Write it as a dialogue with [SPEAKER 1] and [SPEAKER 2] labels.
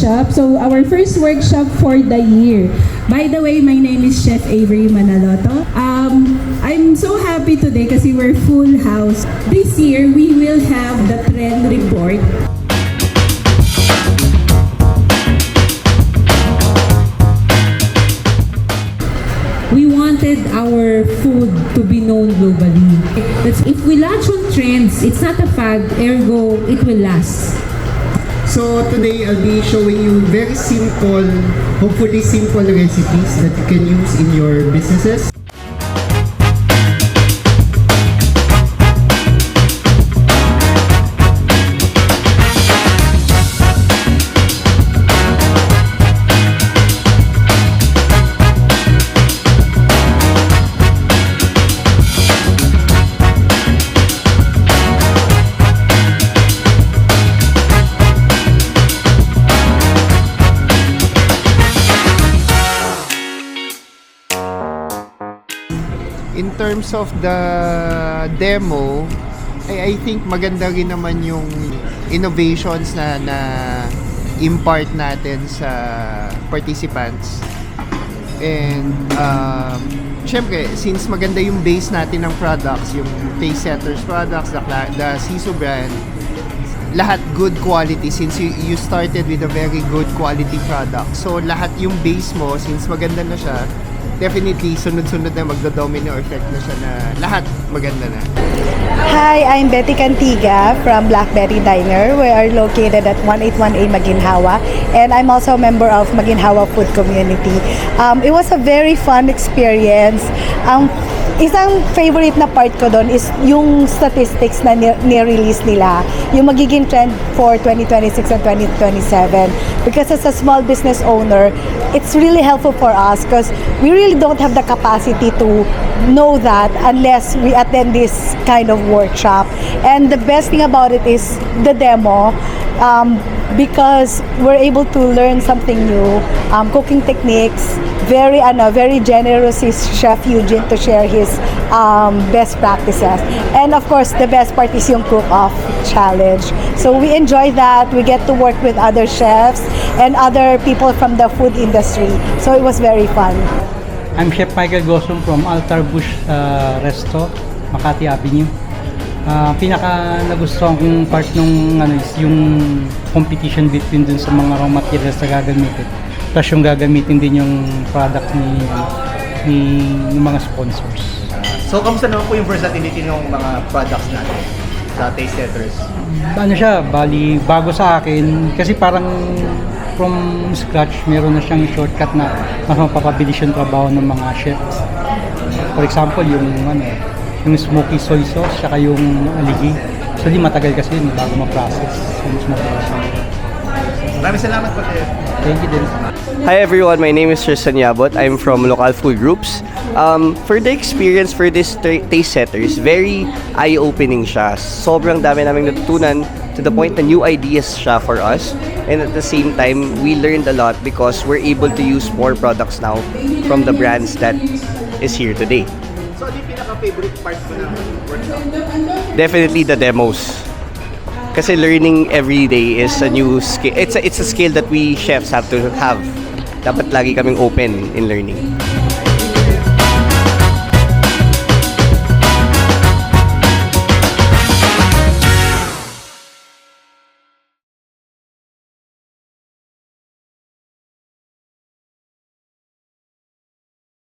[SPEAKER 1] workshop. So our first workshop for the year. By the way, my name is Chef Avery Manaloto. I'm so happy today kasi we're full house. This year, we will have the trend report. We wanted our food to be known globally. If we latch on trends, it's not a fad, ergo, it will last.
[SPEAKER 2] So today I'll be showing you very simple, hopefully simple recipes that you can use in your businesses. In terms of the demo, I think maganda rin naman yung innovations na impart natin sa participants. And syempre, since maganda yung base natin ng products, yung Taste Setters products, the Siso brand, lahat good quality since you started with a very good quality product. So lahat yung base mo, since maganda na siya, definitely sunod-sunod na magdo-domino effect na siya na lahat maganda na.
[SPEAKER 3] Hi, I'm Betty Cantiga from Blackberry Diner. We are located at 181A Maginhawa, and I'm also a member of Maginhawa Food Community. It was a very fun experience. Isang favorite na part ko doon is yung statistics na ni-release nila, yung magiging trend for 2026 and 2027. Because as a small business owner, it's really helpful for us because we really don't have the capacity to know that unless we attend this kind of workshop. And the best thing about it is the demo, because we're able to learn something new, cooking techniques. Very generous is Chef Eugene to share his best practices. And of course, the best part is yung cook-off challenge. So we enjoy that. We get to work with other chefs and other people from the food industry. So it was very fun.
[SPEAKER 4] I'm Chef Michael Gosum from Altar Bush Resto, Makati Avenue. Pinaka nagustuhan kong part nung is yung competition between dun sa mga raw materials na gagamitin. Plus yung gagamitin din yung product ni mga sponsors.
[SPEAKER 5] So, kamusta naman po yung versatility ng mga products natin sa Taste Setters?
[SPEAKER 4] Ano siya, bali bago sa akin kasi parang from scratch meron na siyang shortcut na mas mapapabilis yung trabaho ng mga chefs. For example, yung smoky soy sauce saka yung aligi. So di matagal kasi yun bago ma-process. So, mas mabilis.
[SPEAKER 5] Maraming salamat po, Chef.
[SPEAKER 4] Thank you din.
[SPEAKER 6] Hi everyone, my name is Tristan Yabot. I'm from Local Food Groups. For the experience for this Taste Setters, very eye-opening siya. Sobrang dami naming natutunan to the point na new ideas siya for us. And at the same time, we learned a lot because we're able to use more products now from the brands that is here today.
[SPEAKER 5] So, ano yung pinaka-favorite part ko ng workshop?
[SPEAKER 6] Definitely the demos. Kasi learning every day is a new skill. It's a skill that we chefs have to have. Dapat lagi kaming open in learning.